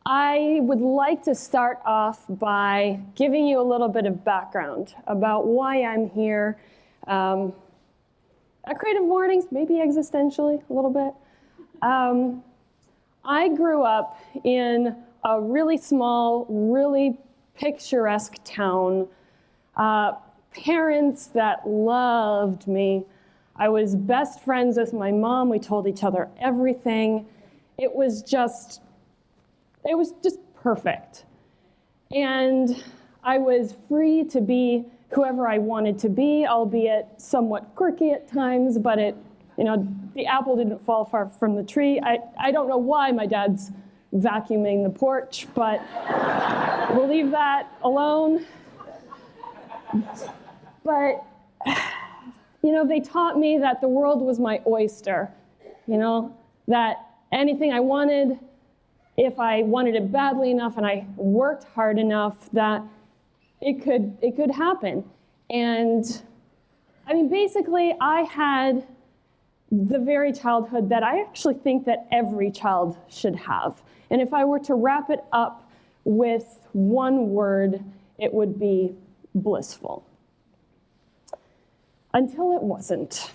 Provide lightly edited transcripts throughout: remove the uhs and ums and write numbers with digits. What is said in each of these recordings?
I would like to start off by giving you a little bit of background about why I'm here at Creative Mornings, maybe existentially a little bit. I grew up in a really small, really picturesque town. Parents that loved me. I was best friends with my mom. We told each other everything. It was just perfect. And I was free to be whoever I wanted to be, albeit somewhat quirky at times, but the apple didn't fall far from the tree. I don't know why my dad's vacuuming the porch, but we'll leave that alone. But, they taught me that the world was my oyster, that anything I wanted, if I wanted it badly enough and I worked hard enough, that it could happen. And basically I had the very childhood that I actually think that every child should have. And if I were to wrap it up with one word, it would be blissful. Until it wasn't.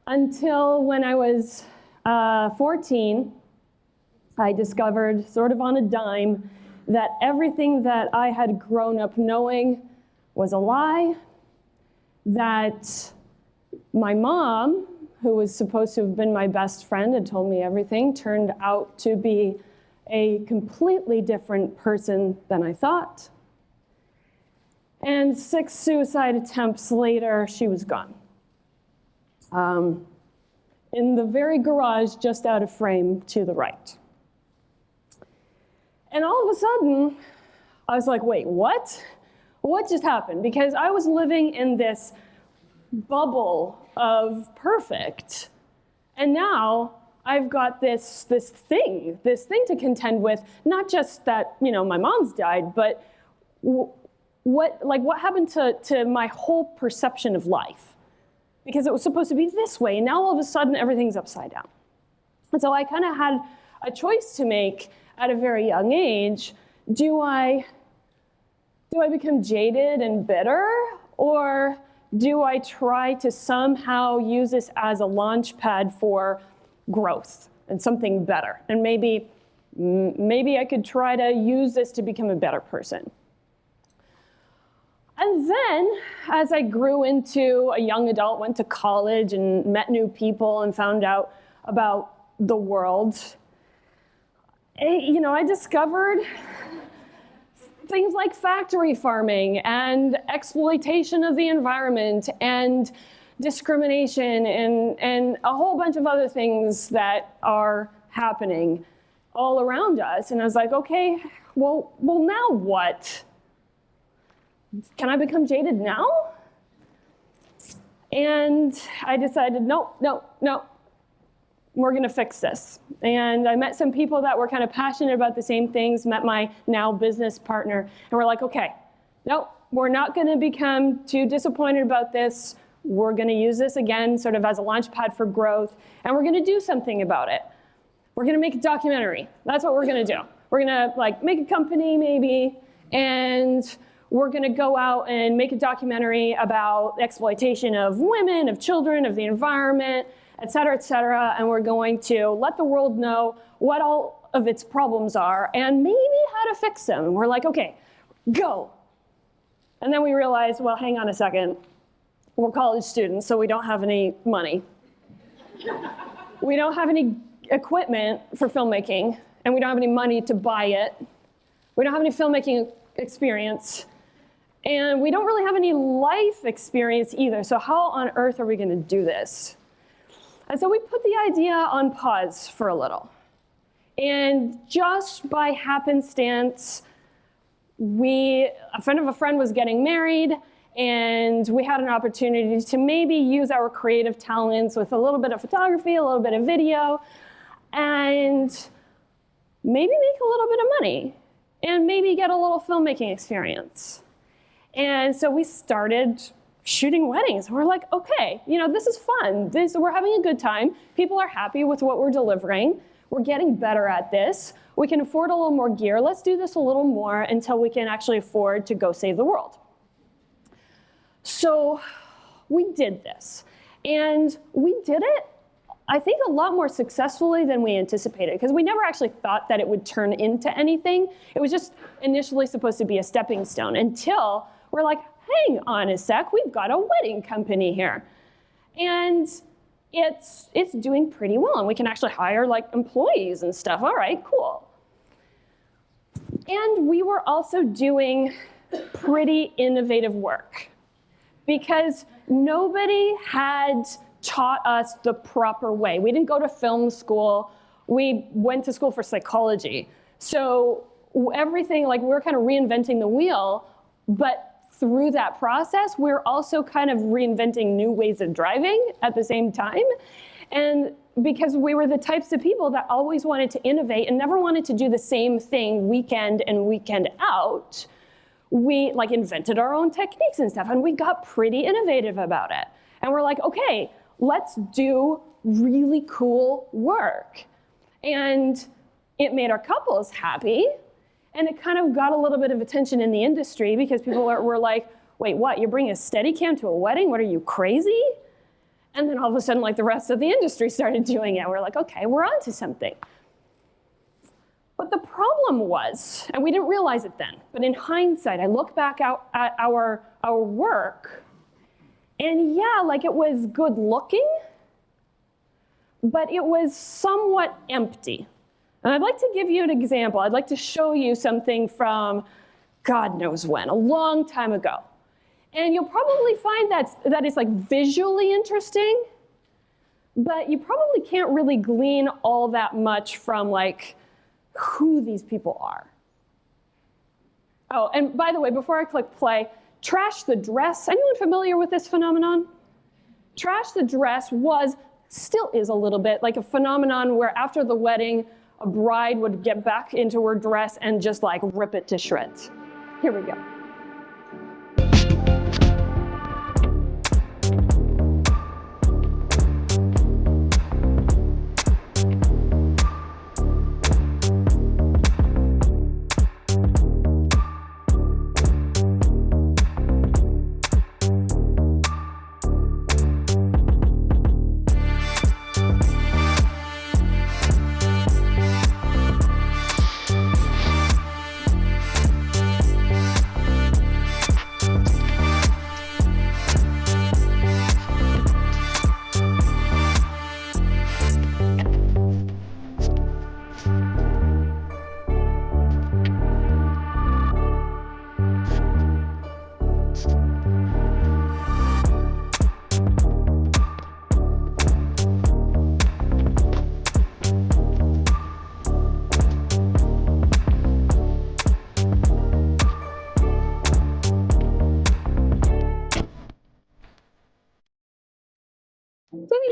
Until when I was 14, I discovered, sort of on a dime, that everything that I had grown up knowing was a lie, that my mom, who was supposed to have been my best friend and told me everything, turned out to be a completely different person than I thought. And 6 suicide attempts later, she was gone. In the very garage just out of frame to the right. And all of a sudden, I was like, wait, what? What just happened? Because I was living in this bubble of perfect. And now I've got this thing to contend with, not just that, my mom's died, but what happened to my whole perception of life? Because it was supposed to be this way, and now all of a sudden everything's upside down. And so I kind of had a choice to make at a very young age. Do I become jaded and bitter, or do I try to somehow use this as a launch pad for growth and something better? And maybe I could try to use this to become a better person. And then, as I grew into a young adult, went to college and met new people and found out about the world, I discovered things like factory farming and exploitation of the environment and discrimination and a whole bunch of other things that are happening all around us. And I was like, okay, well, now what? Can I become jaded now? And I decided, no, we're gonna fix this. And I met some people that were kind of passionate about the same things, met my now business partner, and we're like, okay, no, we're not gonna become too disappointed about this. We're gonna use this again sort of as a launch pad for growth, and we're gonna do something about it. We're gonna make a documentary. That's what we're gonna do. We're gonna make a company maybe, and we're gonna go out and make a documentary about exploitation of women, of children, of the environment, et cetera, and we're going to let the world know what all of its problems are and maybe how to fix them. And we're like, okay, go. And then we realized, well, hang on a second. We're college students, so we don't have any money. We don't have any equipment for filmmaking, and we don't have any money to buy it. We don't have any filmmaking experience. And we don't really have any life experience either, so how on earth are we gonna do this? And so we put the idea on pause for a little. And just by happenstance, a friend of a friend was getting married, and we had an opportunity to maybe use our creative talents with a little bit of photography, a little bit of video, and maybe make a little bit of money, and maybe get a little filmmaking experience. And so we started shooting weddings. We're like, okay, this is fun. We're having a good time. People are happy with what we're delivering. We're getting better at this. We can afford a little more gear. Let's do this a little more until we can actually afford to go save the world. So we did this. And we did it, I think, a lot more successfully than we anticipated, because we never actually thought that it would turn into anything. It was just initially supposed to be a stepping stone, until we're like, hang on a sec, we've got a wedding company here. And it's doing pretty well, and we can actually hire employees and stuff. All right, cool. And we were also doing pretty innovative work, because nobody had taught us the proper way. We didn't go to film school. We went to school for psychology. So everything, we were kind of reinventing the wheel, but through that process, we're also kind of reinventing new ways of driving at the same time. And because we were the types of people that always wanted to innovate and never wanted to do the same thing weekend in, weekend out, we invented our own techniques and stuff, and we got pretty innovative about it. And we're like, okay, let's do really cool work. And it made our couples happy. And it kind of got a little bit of attention in the industry, because people were like, wait, what? You're bringing a Steadicam to a wedding? What, are you crazy? And then all of a sudden, the rest of the industry started doing it. We're like, okay, we're onto something. But the problem was, and we didn't realize it then, but in hindsight, I look back at our work, and yeah, it was good looking, but it was somewhat empty. And I'd like to give you an example. I'd like to show you something from God knows when, a long time ago. And you'll probably find that it's visually interesting, but you probably can't really glean all that much from who these people are. Oh, and by the way, before I click play, trash the dress. Anyone familiar with this phenomenon? Trash the dress still is a little bit a phenomenon where after the wedding, a bride would get back into her dress and just rip it to shreds. Here we go.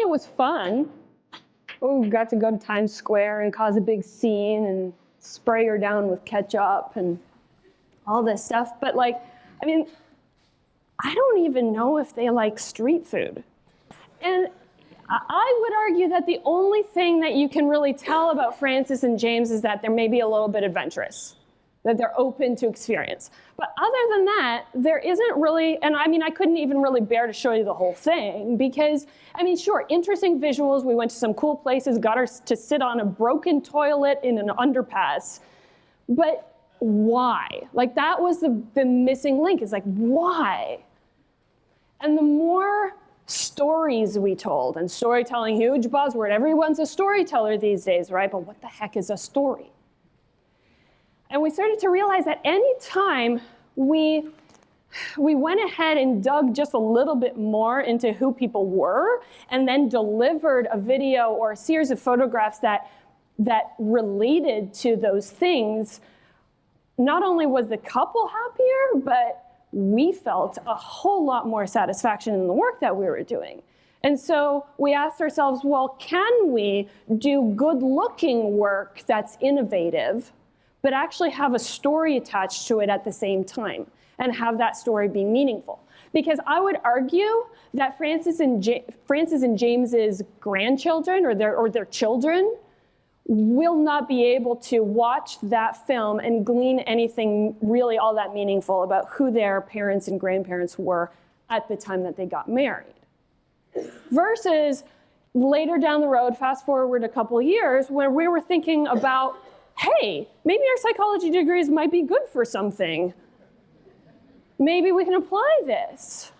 It was fun. Oh, we got to go to Times Square and cause a big scene and spray her down with ketchup and all this stuff. But I don't even know if they like street food. And I would argue that the only thing that you can really tell about Francis and James is that they're maybe a little bit adventurous, that they're open to experience. But other than that, there isn't really, and I couldn't even really bear to show you the whole thing, because, sure, interesting visuals. We went to some cool places, got her to sit on a broken toilet in an underpass. But why? That was the missing link. It's why? And the more stories we told, and storytelling, huge buzzword. Everyone's a storyteller these days, right? But what the heck is a story? And we started to realize that any time we we went ahead and dug just a little bit more into who people were, and then delivered a video or a series of photographs that related to those things, not only was the couple happier, but we felt a whole lot more satisfaction in the work that we were doing. And so we asked ourselves, well, can we do good-looking work that's innovative, but actually have a story attached to it at the same time, and have that story be meaningful? Because I would argue that Francis and James's grandchildren or their children will not be able to watch that film and glean anything really all that meaningful about who their parents and grandparents were at the time that they got married. Versus later down the road, fast forward a couple years, where we were thinking about, hey, maybe our psychology degrees might be good for something. Maybe we can apply this.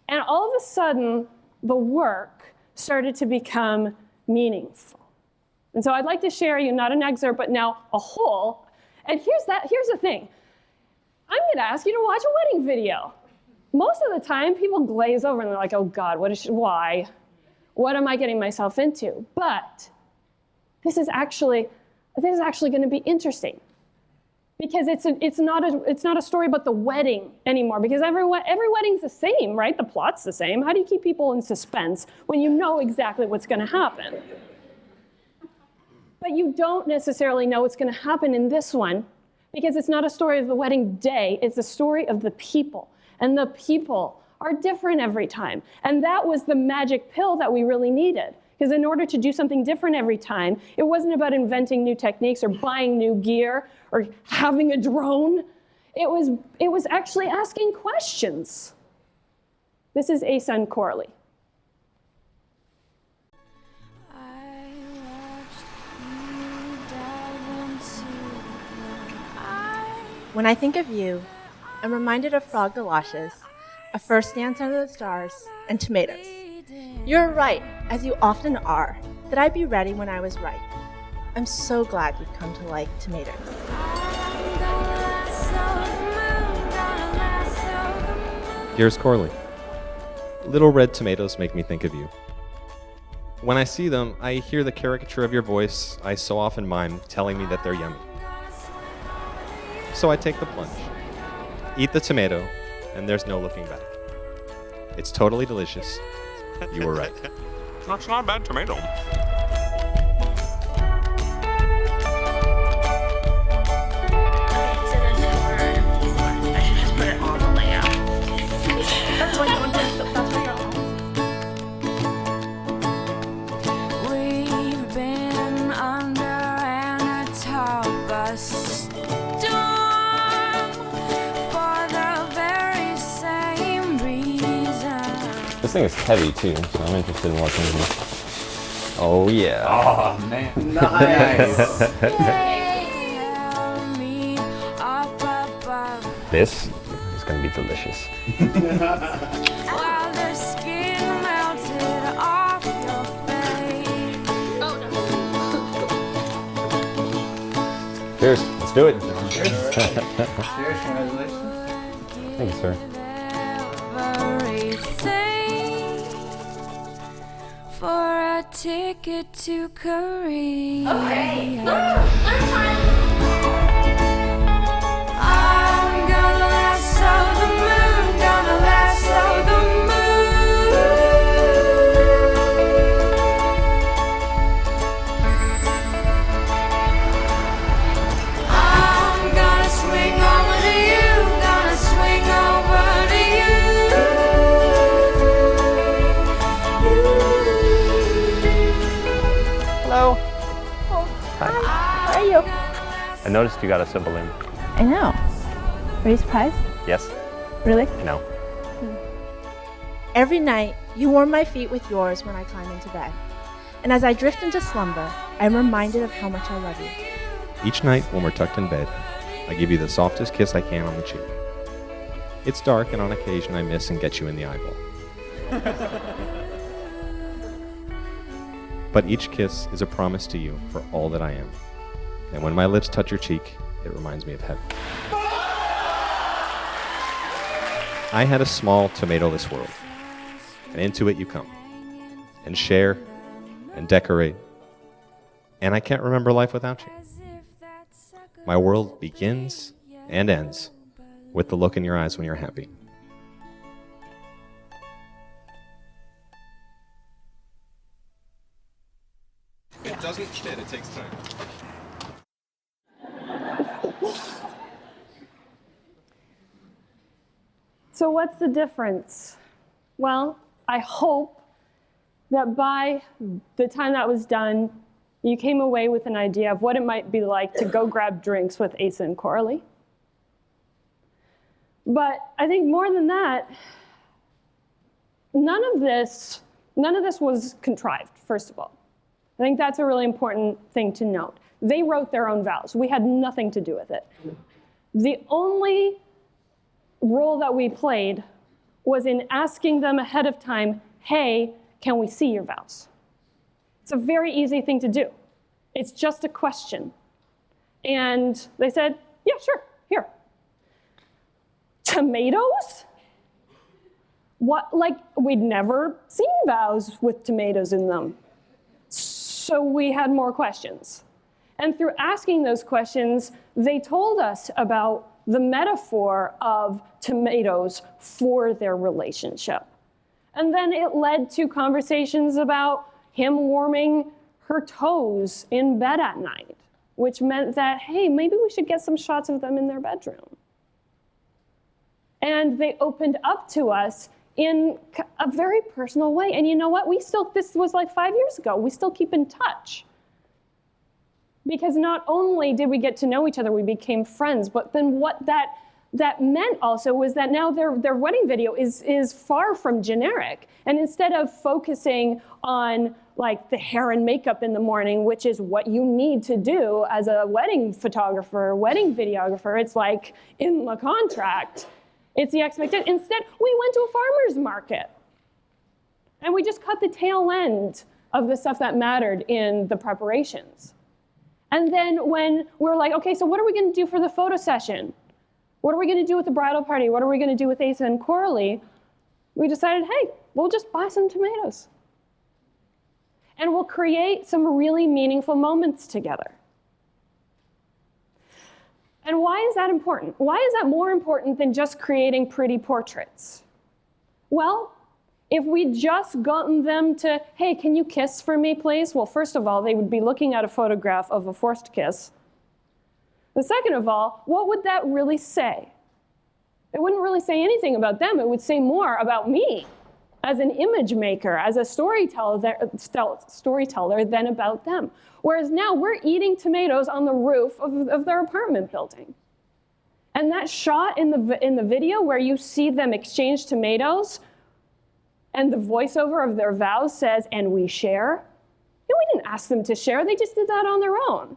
And all of a sudden, the work started to become meaningful. And so I'd like to share you, not an excerpt, but now a whole. And here's the thing. I'm going to ask you to watch a wedding video. Most of the time, people glaze over and they're like, oh God, why? What am I getting myself into? But this is actually going to be interesting. Because it's not a story about the wedding anymore, because every wedding's the same, right? The plot's the same. How do you keep people in suspense when you know exactly what's going to happen? But you don't necessarily know what's going to happen in this one, because it's not a story of the wedding day, it's a story of the people. And the people are different every time. And that was the magic pill that we really needed. Because in order to do something different every time, it wasn't about inventing new techniques or buying new gear or having a drone. It was actually asking questions. This is Asa and Coralie. When I think of you, I'm reminded of frog galoshes, a first dance under the stars, and tomatoes. You're right, as you often are, that I'd be ready when I was ripe. I'm so glad you've come to like tomatoes. Here's Coralie. Little red tomatoes make me think of you. When I see them, I hear the caricature of your voice I so often mime telling me that they're yummy. So I take the plunge, eat the tomato, and there's no looking back. It's totally delicious. You were right. That's not a bad tomato. We've been under an atomic storm for the very same reason. This thing is heavy too, so I'm interested in what's in it. Oh yeah. Oh man, nice. This is gonna be delicious. While the skin melted off your face. Cheers. Let's do it. Cheers. Cheers. Congratulations. Thank you, sir. Everything for a ticket to Korea. Okay. Let's try this. I'm gonna lasso the moon, gonna lasso the moon. I'm gonna swing over to you, gonna swing over to Hello. Hi. How are you? I noticed you got us a balloon. I know. Are you surprised? Yes? Really? No. Every night, you warm my feet with yours when I climb into bed. And as I drift into slumber, I'm reminded of how much I love you. Each night when we're tucked in bed, I give you the softest kiss I can on the cheek. It's dark, and on occasion I miss and get you in the eyeball. But each kiss is a promise to you for all that I am. And when my lips touch your cheek, it reminds me of heaven. I had a small tomato-less world, and into it you come, and share, and decorate, and I can't remember life without you. My world begins and ends with the look in your eyes when you're happy. It doesn't fit, it takes time. So what's the difference? Well, I hope that by the time that was done, you came away with an idea of what it might be like to go grab drinks with Asa and Coralie. But I think more than that, none of this was contrived, first of all. I think that's a really important thing to note. They wrote their own vows. We had nothing to do with it. The only role that we played was in asking them ahead of time, hey, can we see your vows? It's a very easy thing to do. It's just a question. And they said, yeah, sure, here. Tomatoes? What, like, we'd never seen vows with tomatoes in them. So we had more questions. And through asking those questions, they told us about the metaphor of tomatoes for their relationship. And then it led to conversations about him warming her toes in bed at night, which meant that, hey, maybe we should get some shots of them in their bedroom. And they opened up to us in a very personal way. And you know what? This was like 5 years ago. We still keep in touch. Because not only did we get to know each other, we became friends, but then what that meant also was that now their wedding video is far from generic. And instead of focusing on like the hair and makeup in the morning, which is what you need to do as a wedding photographer, wedding videographer, it's like in the contract. It's the expectation. Instead, we went to a farmer's market. And we just cut the tail end of the stuff that mattered in the preparations. And then when we're like, okay, so what are we going to do for the photo session? What are we going to do with the bridal party? What are we going to do with Asa and Coralie? We decided, hey, we'll just buy some tomatoes. And we'll create some really meaningful moments together. And why is that important? Why is that more important than just creating pretty portraits? Well, if we just gotten them to, hey, can you kiss for me, please? Well, first of all, they would be looking at a photograph of a forced kiss. The second of all, what would that really say? It wouldn't really say anything about them. It would say more about me as an image maker, as a storyteller than about them. Whereas now we're eating tomatoes on the roof of their apartment building. And that shot in the video where you see them exchange tomatoes, and the voiceover of their vows says, and we share. We didn't ask them to share, they just did that on their own.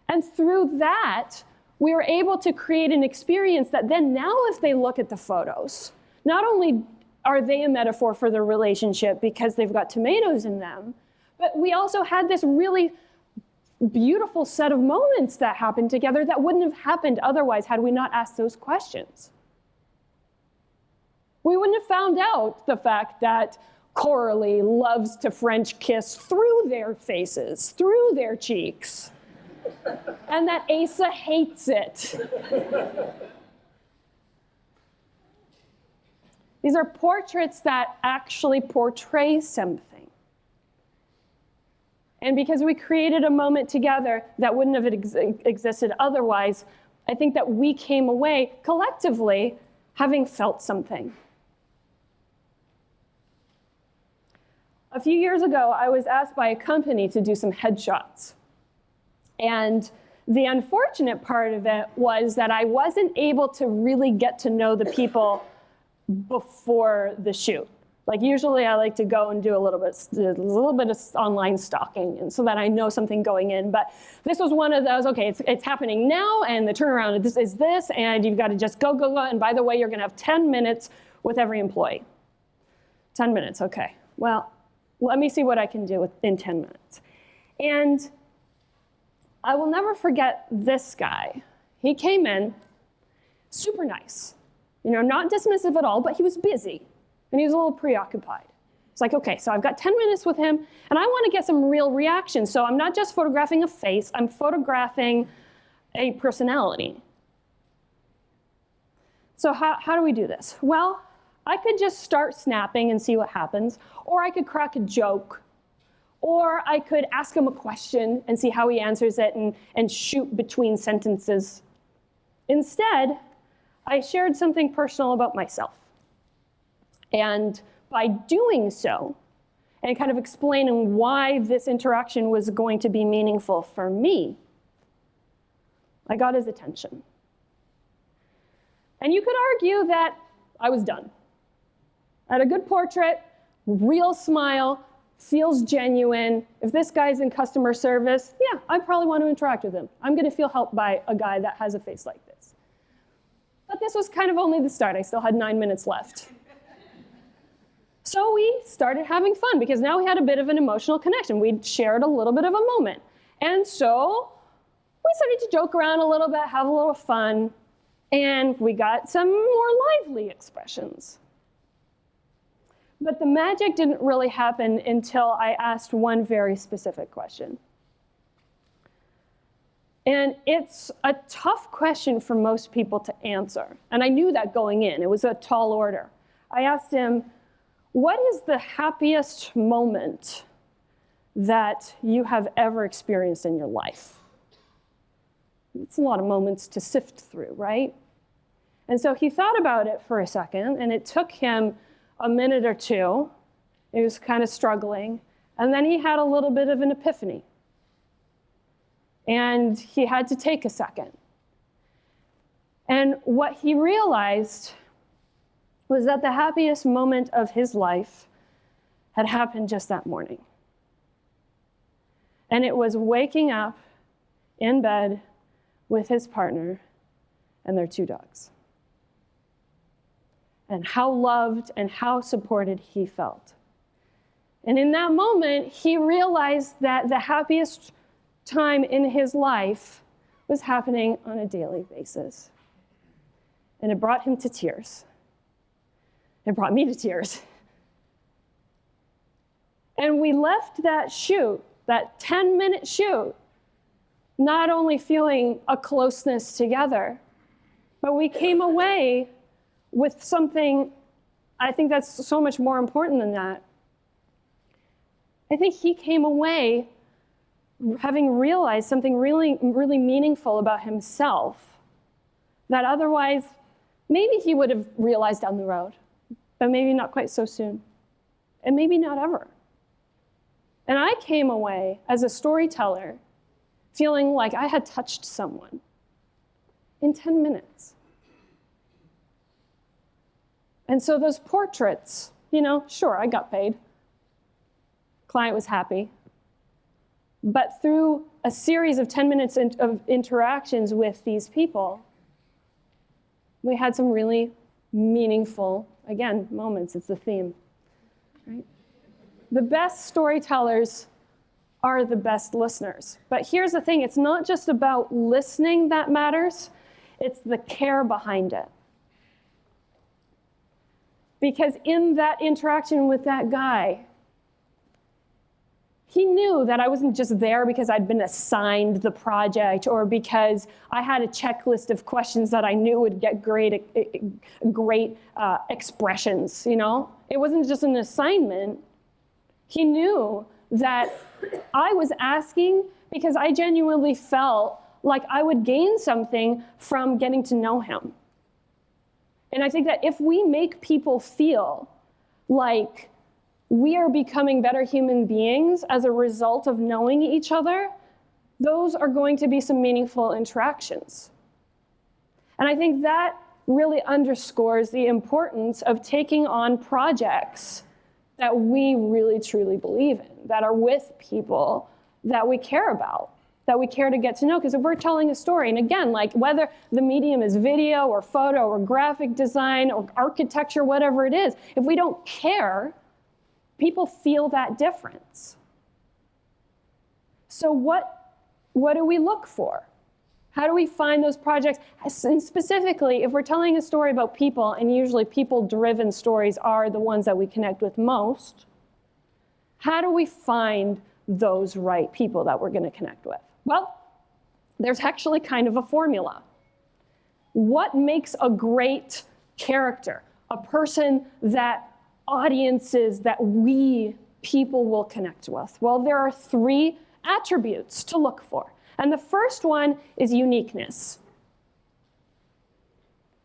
And through that, we were able to create an experience that then now if they look at the photos, not only are they a metaphor for their relationship because they've got tomatoes in them, but we also had this really beautiful set of moments that happened together that wouldn't have happened otherwise had we not asked those questions. We wouldn't have found out the fact that Coralie loves to French kiss through their faces, through their cheeks, and that Asa hates it. These are portraits that actually portray something. And because we created a moment together that wouldn't have existed otherwise, I think that we came away collectively having felt something. A few years ago, I was asked by a company to do some headshots. And the unfortunate part of it was that I wasn't able to really get to know the people before the shoot. Like usually I like to go and do a little bit of online stalking, and so that I know something going in. But this was one of those, okay, it's happening now, and the turnaround is this, and you've got to just go. And by the way, you're going to have 10 minutes with every employee. 10 minutes, okay. Well, let me see what I can do in 10 minutes. And I will never forget this guy. He came in, Super nice. Not dismissive at all, but he was busy and he was a little preoccupied. It's like, okay, so I've got 10 minutes with him and I want to get some real reaction. So I'm not just photographing a face, I'm photographing a personality. So how do we do this? Well, I could just start snapping and see what happens, or I could crack a joke, or I could ask him a question and see how he answers it and shoot between sentences. Instead, I shared something personal about myself. And by doing so, and kind of explaining why this interaction was going to be meaningful for me, I got his attention. And you could argue that I was done. I had a good portrait, real smile, feels genuine. If this guy's in customer service, yeah, I probably want to interact with him. I'm going to feel helped by a guy that has a face like this. But this was kind of only the start. I still had 9 minutes left. So we started having fun because now we had a bit of an emotional connection. We'd shared a little bit of a moment. And so we started to joke around a little bit, have a little fun, and we got some more lively expressions. But the magic didn't really happen until I asked one very specific question. And it's a tough question for most people to answer. And I knew that going in. It was a tall order. I asked him, what is the happiest moment that you have ever experienced in your life? It's a lot of moments to sift through, right? And so he thought about it for a second, and it took him a minute or two. He was kind of struggling. And then he had a little bit of an epiphany. And he had to take a second. And what he realized was that the happiest moment of his life had happened just that morning. And it was waking up in bed with his partner and their 2 dogs. And how loved and how supported he felt. And in that moment, he realized that the happiest time in his life was happening on a daily basis. And it brought him to tears. It brought me to tears. And we left that shoot, that 10-minute shoot, not only feeling a closeness together, but we came away with something, I think that's so much more important than that. I think he came away having realized something really, really meaningful about himself that otherwise maybe he would have realized down the road, but maybe not quite so soon, and maybe not ever. And I came away as a storyteller feeling like I had touched someone in 10 minutes. And so those portraits, sure, I got paid. Client was happy. But through a series of 10 minutes of interactions with these people, we had some really meaningful, again, moments. It's the theme, right? The best storytellers are the best listeners. But here's the thing, it's not just about listening that matters, it's the care behind it. Because in that interaction with that guy, he knew that I wasn't just there because I'd been assigned the project or because I had a checklist of questions that I knew would get great expressions, It wasn't just an assignment. He knew that I was asking because I genuinely felt like I would gain something from getting to know him. And I think that if we make people feel like we are becoming better human beings as a result of knowing each other, those are going to be some meaningful interactions. And I think that really underscores the importance of taking on projects that we really truly believe in, that are with people that we care about, that we care to get to know. Because if we're telling a story, and again, like whether the medium is video or photo or graphic design or architecture, whatever it is, if we don't care, people feel that difference. So what do we look for? How do we find those projects? And specifically, if we're telling a story about people, and usually people-driven stories are the ones that we connect with most, how do we find those right people that we're going to connect with? Well, there's actually kind of a formula. What makes a great character? A person that audiences, that we people will connect with? Well, there are 3 attributes to look for. And the first one is uniqueness.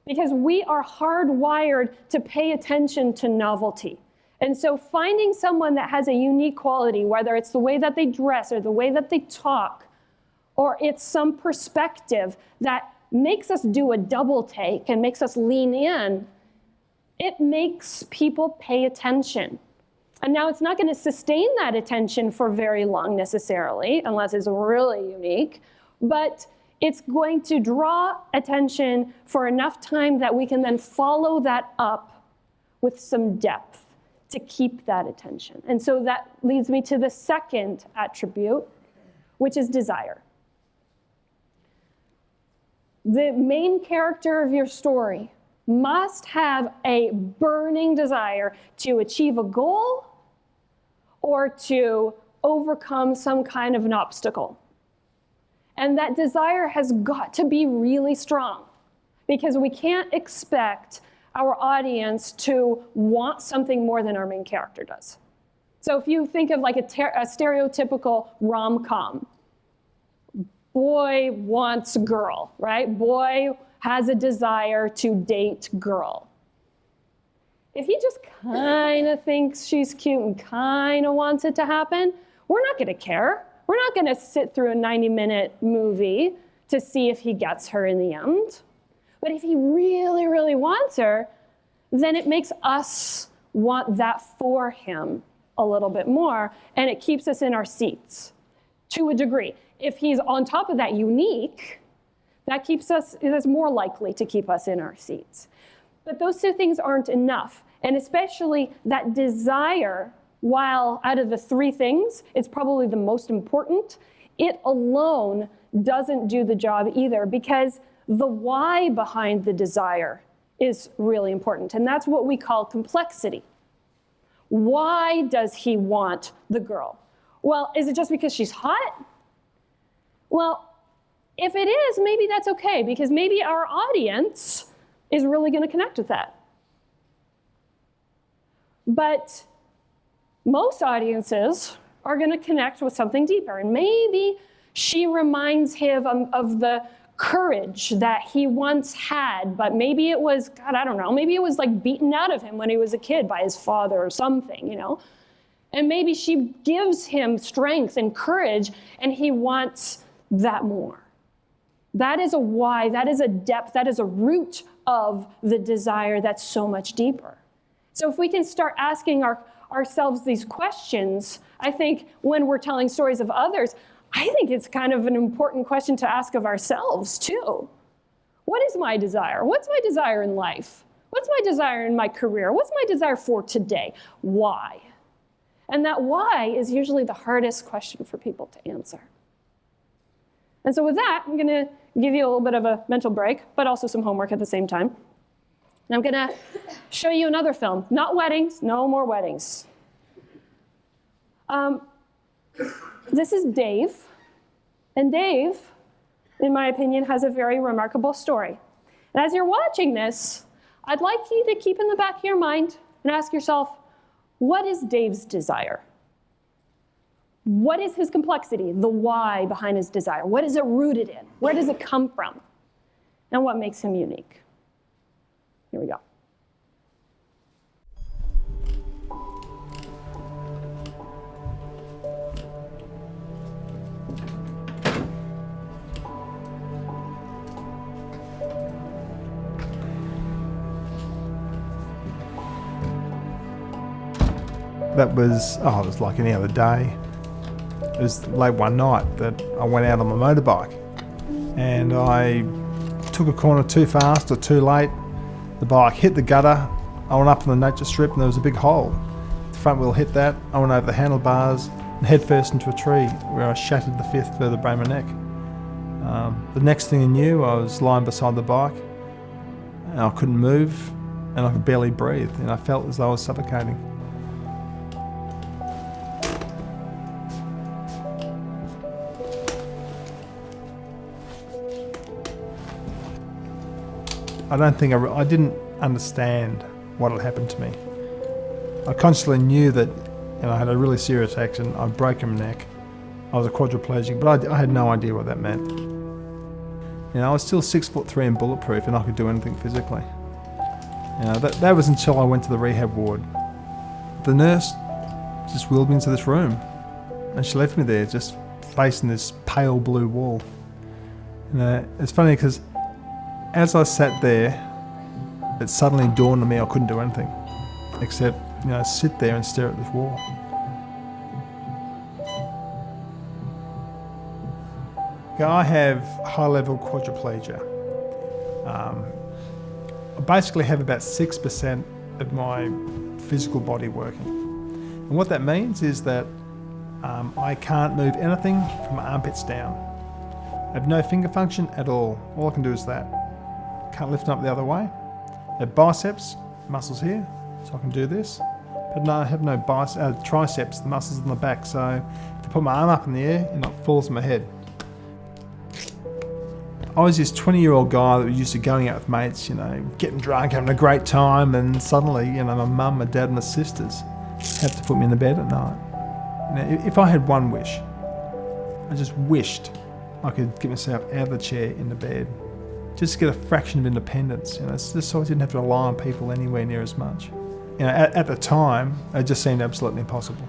Because we are hardwired to pay attention to novelty. And so finding someone that has a unique quality, whether it's the way that they dress or the way that they talk, or it's some perspective that makes us do a double take and makes us lean in, it makes people pay attention. And now it's not going to sustain that attention for very long necessarily, unless it's really unique, but it's going to draw attention for enough time that we can then follow that up with some depth to keep that attention. And so that leads me to the second attribute, which is desire. The main character of your story must have a burning desire to achieve a goal or to overcome some kind of an obstacle. And that desire has got to be really strong, because we can't expect our audience to want something more than our main character does. So if you think of like a stereotypical rom-com, boy wants girl, right? Boy has a desire to date girl. If he just kind of thinks she's cute and kind of wants it to happen, we're not going to care. We're not going to sit through a 90-minute movie to see if he gets her in the end. But if he really, really wants her, then it makes us want that for him a little bit more, and it keeps us in our seats to a degree. If he's on top of that unique, that keeps us, that's more likely to keep us in our seats. But those 2 things aren't enough. And especially that desire, while out of the 3 things, it's probably the most important, it alone doesn't do the job either, because the why behind the desire is really important. And that's what we call complexity. Why does he want the girl? Well, is it just because she's hot? Well, if it is, maybe that's okay, because maybe our audience is really going to connect with that. But most audiences are going to connect with something deeper. And maybe she reminds him of the courage that he once had, but maybe it was, God, I don't know, maybe it was like beaten out of him when he was a kid by his father or something, you know? And maybe she gives him strength and courage, and he wants that more. That is a why, that is a depth, that is a root of the desire that's so much deeper. So if we can start asking ourselves these questions, I think when we're telling stories of others, I think it's kind of an important question to ask of ourselves too. What is my desire? What's my desire in life? What's my desire in my career? What's my desire for today? Why? And that why is usually the hardest question for people to answer. And so with that, I'm going to give you a little bit of a mental break, but also some homework at the same time. And I'm going to show you another film. Not weddings, no more weddings. This is Dave. And Dave, in my opinion, has a very remarkable story. And as you're watching this, I'd like you to keep in the back of your mind and ask yourself, what is Dave's desire? What is his complexity, the why behind his desire? What is it rooted in? Where does it come from? And what makes him unique? Here we go. That was, it was like any other day. It was late one night that I went out on my motorbike and I took a corner too fast or too late. The bike hit the gutter. I went up on the nature strip and there was a big hole. The front wheel hit that. I went over the handlebars and head first into a tree where I shattered the 5th vertebrae in my neck. The next thing I knew, I was lying beside the bike, and I couldn't move, and I could barely breathe, and I felt as though I was suffocating. I don't think I didn't understand what had happened to me. I consciously knew that I had a really serious accident. I'd broken my neck. I was a quadriplegic, but I had no idea what that meant. I was still 6'3" and bulletproof, and I could do anything physically. That was until I went to the rehab ward. The nurse just wheeled me into this room, and she left me there, just facing this pale blue wall. It's funny because as I sat there, it suddenly dawned on me I couldn't do anything except, sit there and stare at this wall. I have high-level quadriplegia. I basically have about 6% of my physical body working. And what that means is that I can't move anything from my armpits down. I have no finger function at all. All I can do is that. Can't lift up the other way. I have biceps, muscles here, so I can do this. But no, I have no triceps, the muscles on the back, so if I put my arm up in the air, it falls on my head. I was this 20-year-old guy that was used to going out with mates, getting drunk, having a great time, and suddenly, my mum, my dad, and my sisters had to put me in the bed at night. If I had one wish, I just wished I could get myself out of the chair in the bed, just to get a fraction of independence, just so I didn't have to rely on people anywhere near as much. At the time, it just seemed absolutely impossible.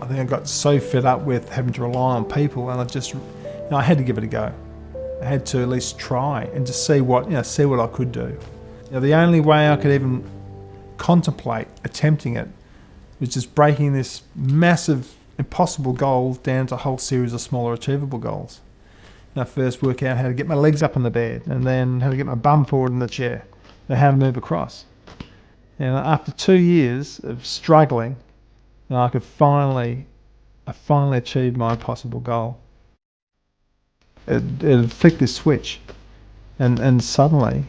I think I got so fed up with having to rely on people, and I had to give it a go. I had to at least try and just see what I could do. The only way I could even contemplate attempting it was just breaking this massive, impossible goal down to a whole series of smaller, achievable goals. I first work out how to get my legs up on the bed, and then how to get my bum forward in the chair, and how to move across. After 2 years of struggling, I finally achieved my impossible goal. It flicked this switch, and suddenly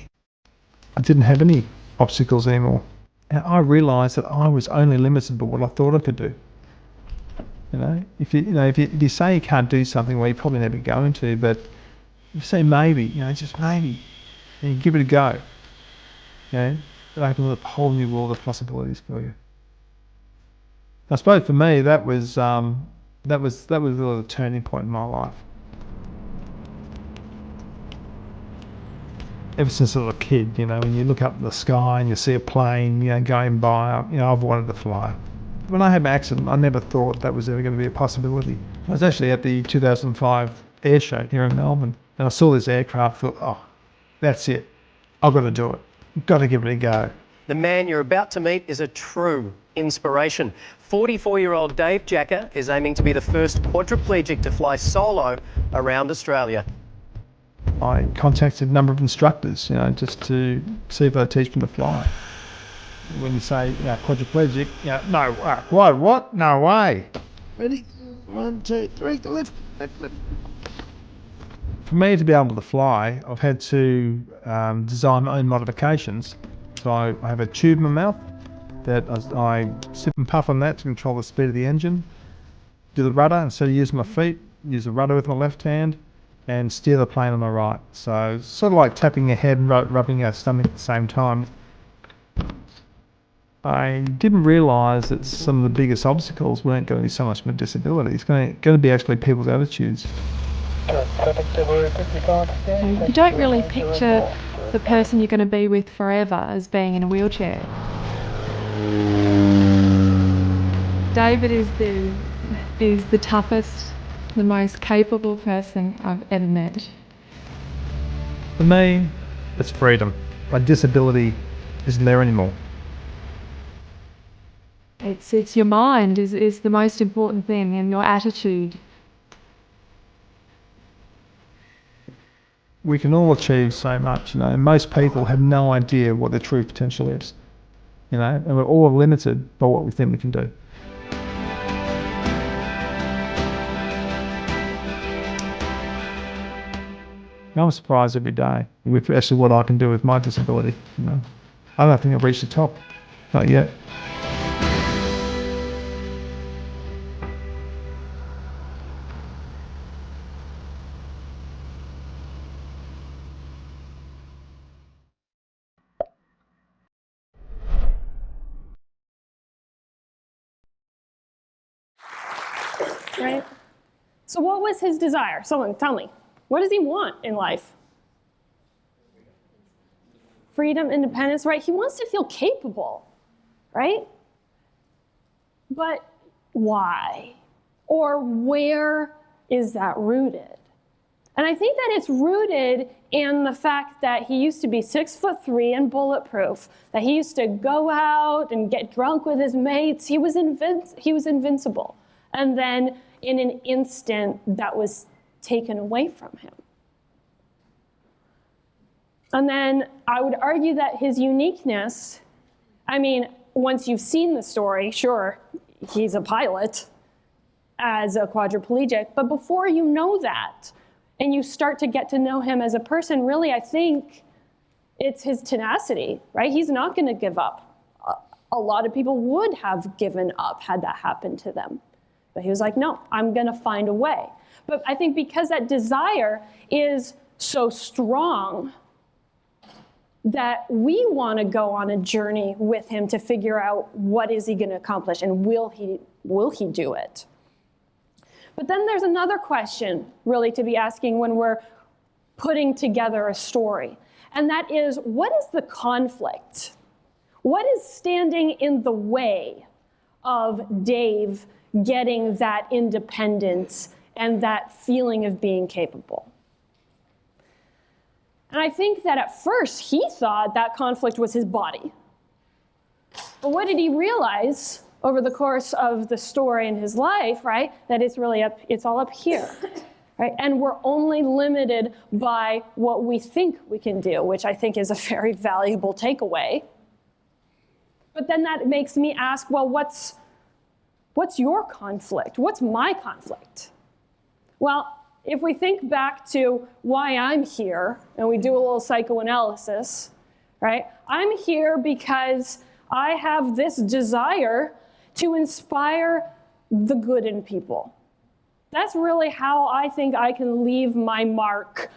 I didn't have any obstacles anymore. And I realised that I was only limited by what I thought I could do. If you say you can't do something, well, you're probably never going to. But if you say maybe, just maybe, and you give it a go, it opens up a whole new world of possibilities for you. I suppose for me, that was really the turning point in my life. Ever since I was a kid, when you look up at the sky and you see a plane, going by, I've wanted to fly. When I had my accident, I never thought that was ever going to be a possibility. I was actually at the 2005 air show here in Melbourne, and I saw this aircraft, thought, oh, that's it. I've got to do it. I've got to give it a go. The man you're about to meet is a true inspiration. 44-year-old Dave Jacker is aiming to be the first quadriplegic to fly solo around Australia. I contacted a number of instructors, just to see if they'd teach me to fly. When you say quadriplegic, no, what? No way. Ready? 1, 2, 3, lift. For me to be able to fly, I've had to design my own modifications. So I have a tube in my mouth that I sip and puff on that to control the speed of the engine. Do the rudder instead of using my feet, use the rudder with my left hand, and steer the plane on my right. So it's sort of like tapping your head and rubbing your stomach at the same time. I didn't realise that some of the biggest obstacles weren't going to be so much my disability. It's going to be actually people's attitudes. You don't really picture the person you're going to be with forever as being in a wheelchair. David is the toughest, the most capable person I've ever met. For me, it's freedom. My disability isn't there anymore. It's your mind is the most important thing, and your attitude. We can all achieve so much, Most people have no idea what their true potential is, and we're all limited by what we think we can do. I'm surprised every day with actually what I can do with my disability. You know, I don't think I've reached the top, not yet. Right? So what was his desire? Someone tell me. What does he want in life? Freedom, independence, right? He wants to feel capable, right? But why? Or where is that rooted? And I think that it's rooted in the fact that he used to be 6'3" and bulletproof, that he used to go out and get drunk with his mates. He was invincible. And then in an instant, that was taken away from him. And then I would argue that his uniqueness, I mean, once you've seen the story, sure, he's a pilot as a quadriplegic, but before you know that, and you start to get to know him as a person, really, I think it's his tenacity, right? He's not going to give up. A lot of people would have given up had that happened to them. But he was like, no, I'm going to find a way. But I think because that desire is so strong that we want to go on a journey with him to figure out what is he going to accomplish and will he do it? But then there's another question really to be asking when we're putting together a story. And that is, what is the conflict? What is standing in the way of Dave getting that independence and that feeling of being capable? And I think that at first he thought that conflict was his body. But what did he realize over the course of the story in his life, right? That it's all up here, right? And we're only limited by what we think we can do, which I think is a very valuable takeaway. But then that makes me ask, well, what's your conflict? What's my conflict? Well, if we think back to why I'm here, and we do a little psychoanalysis, right? I'm here because I have this desire to inspire the good in people. That's really how I think I can leave my mark,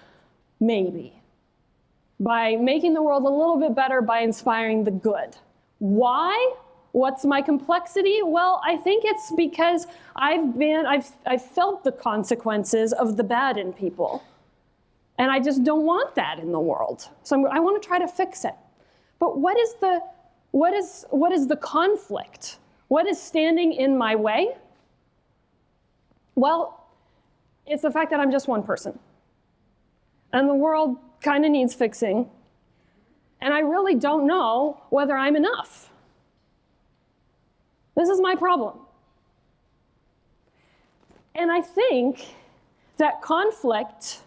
maybe, by making the world a little bit better by inspiring the good. Why? What's my complexity? Well, I think it's because I've felt the consequences of the bad in people. And I just don't want that in the world. So I want to try to fix it. But what is the conflict? What is standing in my way? Well, it's the fact that I'm just one person. And the world kind of needs fixing. And I really don't know whether I'm enough. This is my problem. And I think that conflict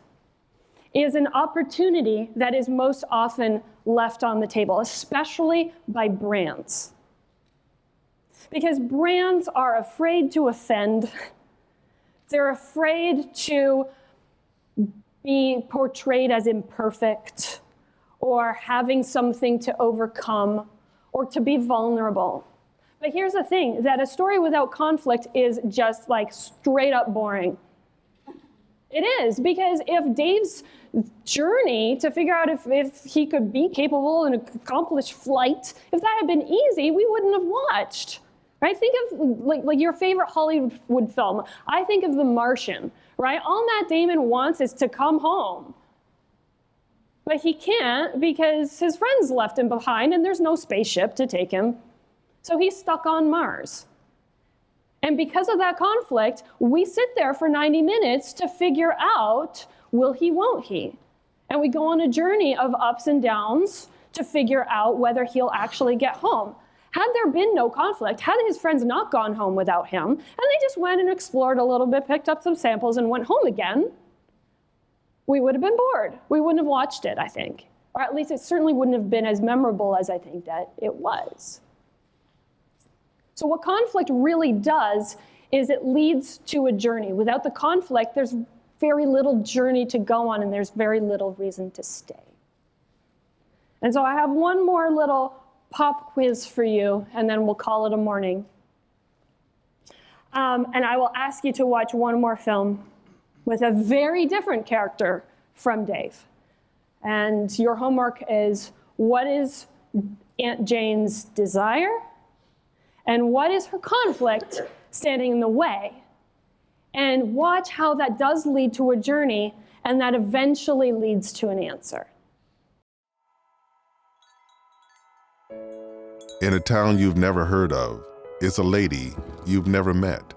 is an opportunity that is most often left on the table, especially by brands. Because brands are afraid to offend. They're afraid to be portrayed as imperfect or having something to overcome or to be vulnerable. But here's the thing, that a story without conflict is just like straight up boring. It is, because if Dave's journey to figure out if he could be capable and accomplish flight, if that had been easy, we wouldn't have watched. Right? Think of like your favorite Hollywood film. I think of The Martian, right? All Matt Damon wants is to come home. But he can't because his friends left him behind and there's no spaceship to take him. So he's stuck on Mars. And because of that conflict, we sit there for 90 minutes to figure out, will he, won't he? And we go on a journey of ups and downs to figure out whether he'll actually get home. Had there been no conflict, had his friends not gone home without him, and they just went and explored a little bit, picked up some samples, and went home again, we would have been bored. We wouldn't have watched it, I think. Or at least it certainly wouldn't have been as memorable as I think that it was. So what conflict really does is it leads to a journey. Without the conflict, there's very little journey to go on, and there's very little reason to stay. And so I have one more little pop quiz for you, and then we'll call it a morning. And I will ask you to watch one more film with a very different character from Dave. And your homework is, what is Aunt Jane's desire? And what is her conflict standing in the way? And watch how that does lead to a journey, and that eventually leads to an answer. In a town you've never heard of is a lady you've never met.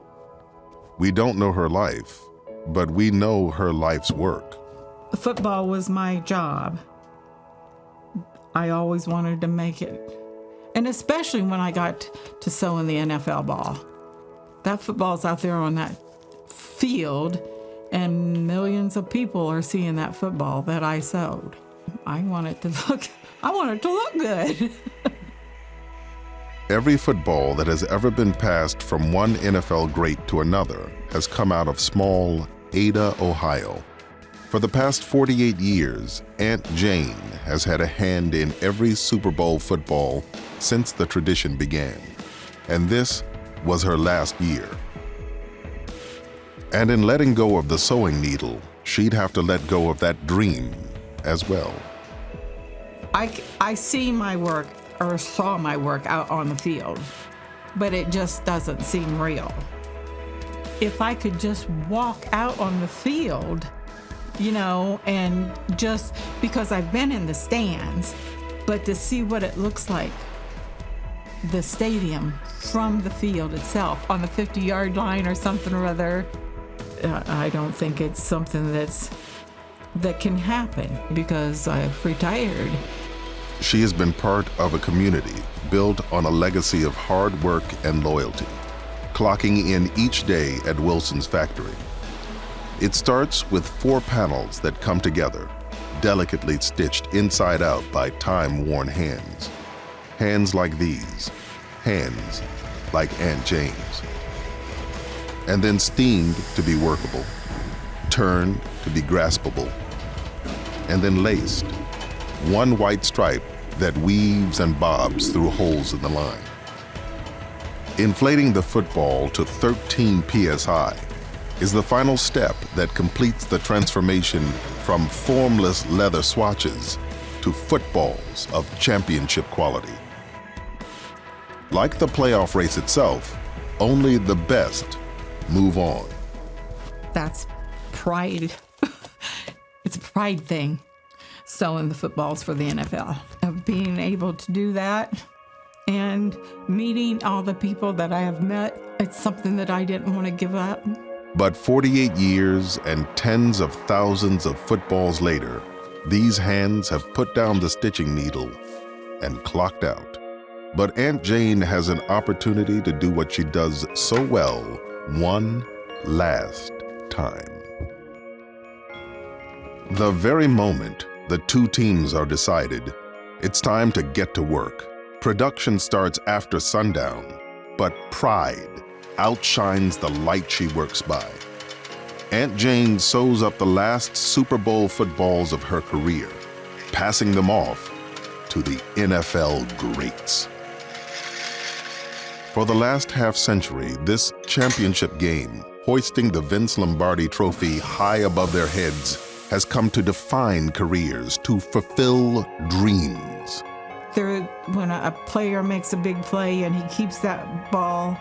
We don't know her life, but we know her life's work. Football was my job. I always wanted to make it. And especially when I got to sew in the NFL ball. That football's out there on that field, and millions of people are seeing that football that I sewed. I want it to look good. Every football that has ever been passed from one NFL great to another has come out of small Ada, Ohio. For the past 48 years, Aunt Jane has had a hand in every Super Bowl football since the tradition began. And this was her last year. And in letting go of the sewing needle, she'd have to let go of that dream as well. I see my work, or saw my work out on the field, but it just doesn't seem real. If I could just walk out on the field, and just because I've been in the stands, but to see what it looks like, the stadium from the field itself on the 50-yard line or something or other, I don't think it's something that can happen because I've retired. She has been part of a community built on a legacy of hard work and loyalty, clocking in each day at Wilson's factory. It starts with 4 panels that come together, delicately stitched inside out by time-worn hands. Hands like these, hands like Aunt Jane's. And then steamed to be workable, turned to be graspable, and then laced, one white stripe that weaves and bobs through holes in the line. Inflating the football to 13 psi is the final step that completes the transformation from formless leather swatches to footballs of championship quality. Like the playoff race itself, only the best move on. That's pride. It's a pride thing, sewing the footballs for the NFL. Of being able to do that and meeting all the people that I have met, it's something that I didn't want to give up. But 48 years and tens of thousands of footballs later, these hands have put down the stitching needle and clocked out. But Aunt Jane has an opportunity to do what she does so well one last time. The very moment the 2 teams are decided, it's time to get to work. Production starts after sundown, but pride outshines the light she works by. Aunt Jane sews up the last Super Bowl footballs of her career, passing them off to the NFL greats. For the last half-century, this championship game, hoisting the Vince Lombardi trophy high above their heads, has come to define careers, to fulfill dreams. When a player makes a big play and he keeps that ball,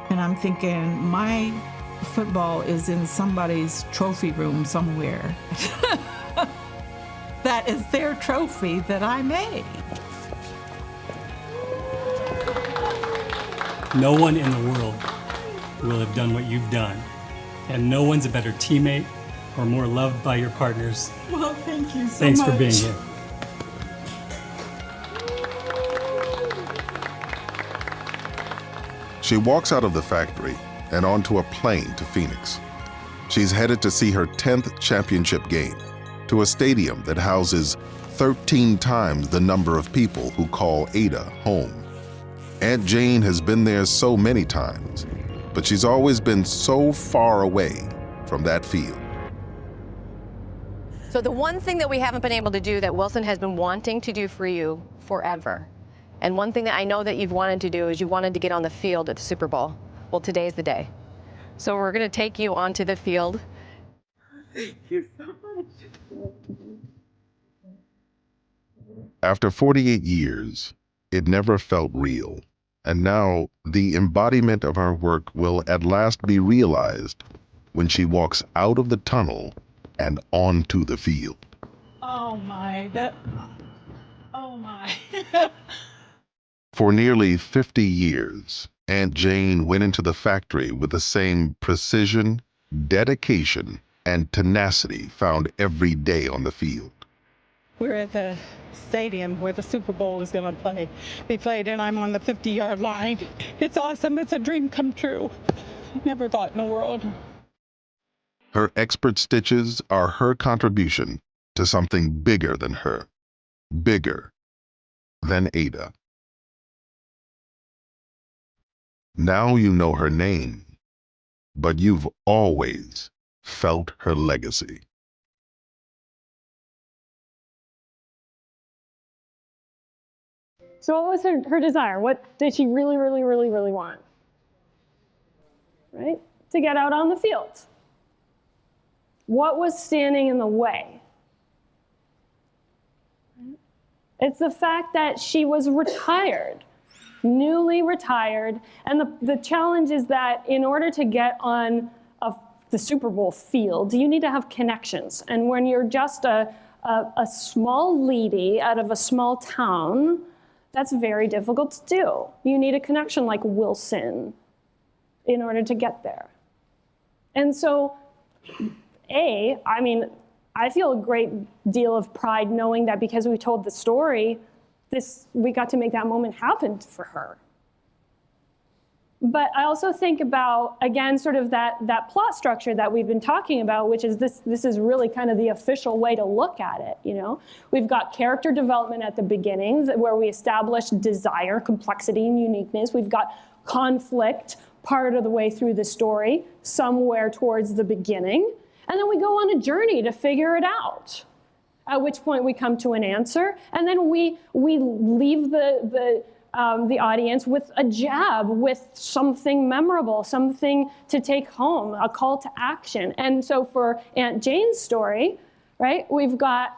and I'm thinking, my football is in somebody's trophy room somewhere. That is their trophy that I made. No one in the world will have done what you've done, and no one's a better teammate or more loved by your partners. Well, thank you so much. Thanks for being here. She walks out of the factory and onto a plane to Phoenix. She's headed to see her 10th championship game, to a stadium that houses 13 times the number of people who call Ada home. Aunt Jane has been there so many times, but she's always been so far away from that field. So the one thing that we haven't been able to do that Wilson has been wanting to do for you forever, and one thing that I know that you've wanted to do is you wanted to get on the field at the Super Bowl. Well, today's the day. So we're going to take you onto the field. Thank you so much. After 48 years, it never felt real. And now the embodiment of her work will at last be realized when she walks out of the tunnel and onto the field. Oh my, oh my. For nearly 50 years, Aunt Jane went into the factory with the same precision, dedication, and tenacity found every day on the field. We're at the stadium where the Super Bowl is going to be played, and I'm on the 50-yard line. It's awesome. It's a dream come true. Never thought in the world. Her expert stitches are her contribution to something bigger than her, bigger than Ada. Now you know her name, but you've always felt her legacy. So what was her desire? What did she really, really, really, really want? Right? To get out on the field. What was standing in the way? It's the fact that she was retired, newly retired, and the challenge is that in order to get on the Super Bowl field, you need to have connections. And when you're just a small lady out of a small town, that's very difficult to do. You need a connection like Wilson in order to get there. And so, I feel a great deal of pride knowing that because we told the story, we got to make that moment happen for her. But I also think about, again, sort of that plot structure that we've been talking about, which is this is really kind of the official way to look at it, you know? We've got character development at the beginning where we establish desire, complexity, and uniqueness. We've got conflict part of the way through the story, somewhere towards the beginning. And then we go on a journey to figure it out, at which point we come to an answer. And then we leave the audience with a jab, with something memorable, something to take home, a call to action. And so for Aunt Jane's story, right, we've got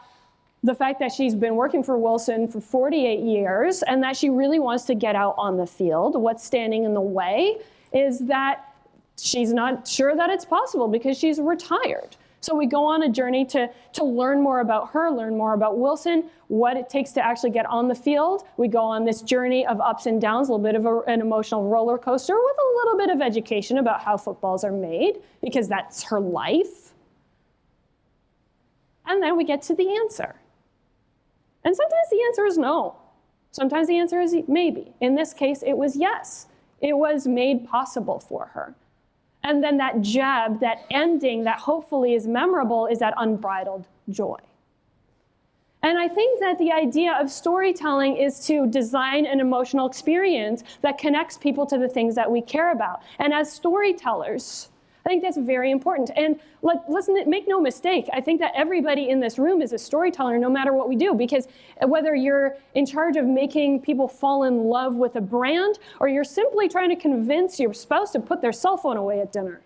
the fact that she's been working for Wilson for 48 years and that she really wants to get out on the field. What's standing in the way is that she's not sure that it's possible because she's retired. So we go on a journey to learn more about her, learn more about Wilson, what it takes to actually get on the field. We go on this journey of ups and downs, a little bit of an emotional roller coaster with a little bit of education about how footballs are made, because that's her life. And then we get to the answer. And sometimes the answer is no. Sometimes the answer is maybe. In this case, it was yes. It was made possible for her. And then that jab, that ending that hopefully is memorable is that unbridled joy. And I think that the idea of storytelling is to design an emotional experience that connects people to the things that we care about. And as storytellers, I think that's very important. And listen, make no mistake, I think that everybody in this room is a storyteller no matter what we do, because whether you're in charge of making people fall in love with a brand or you're simply trying to convince your spouse to put their cell phone away at dinner,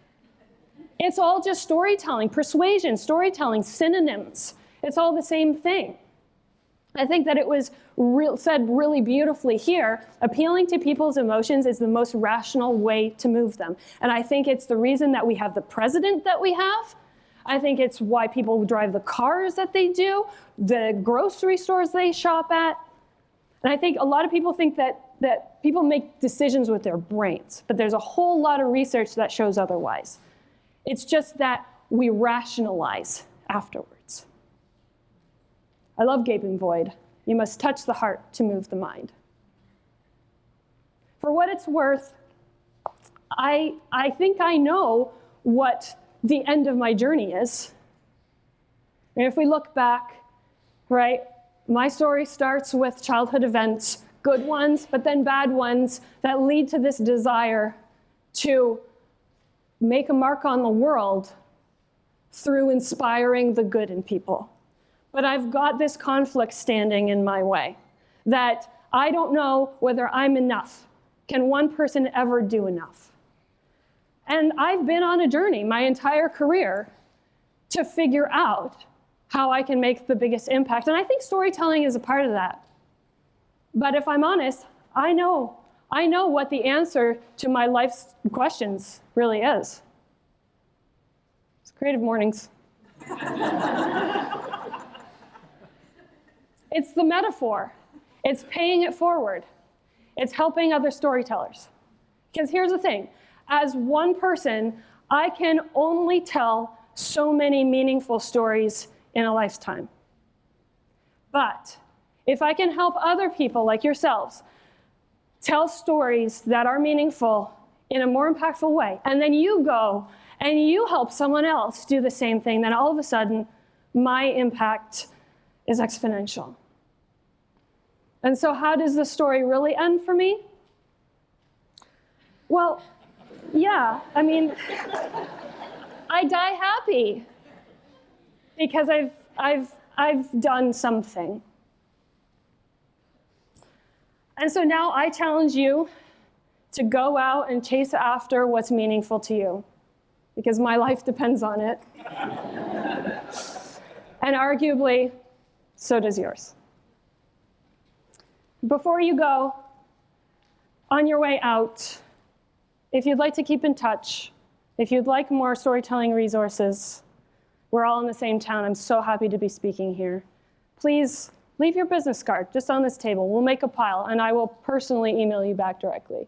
it's all just storytelling, persuasion, storytelling, synonyms. It's all the same thing. I think that it was said really beautifully here, appealing to people's emotions is the most rational way to move them. And I think it's the reason that we have the president that we have. I think it's why people drive the cars that they do, the grocery stores they shop at. And I think a lot of people think that people make decisions with their brains, but there's a whole lot of research that shows otherwise. It's just that we rationalize afterwards. I love Gaping Void. You must touch the heart to move the mind. For what it's worth, I think I know what the end of my journey is. And if we look back, right, my story starts with childhood events, good ones, but then bad ones that lead to this desire to make a mark on the world through inspiring the good in people. but I've got this conflict standing in my way that I don't know whether I'm enough. Can one person ever do enough? And I've been on a journey my entire career to figure out how I can make the biggest impact. And I think storytelling is a part of that. But if I'm honest, I know what the answer to my life's questions really is. It's Creative Mornings. It's the metaphor. It's paying it forward. It's helping other storytellers. Because here's the thing. As one person, I can only tell so many meaningful stories in a lifetime. But if I can help other people like yourselves tell stories that are meaningful in a more impactful way, and then you go and you help someone else do the same thing, then all of a sudden, my impact is exponential. And so how does the story really end for me? Well, yeah, I mean, I die happy because I've done something. And so now I challenge you to go out and chase after what's meaningful to you, because my life depends on it. And arguably, so does yours. Before you go, on your way out, if you'd like to keep in touch, if you'd like more storytelling resources, we're all in the same town. I'm so happy to be speaking here. Please leave your business card just on this table. We'll make a pile, and I will personally email you back directly.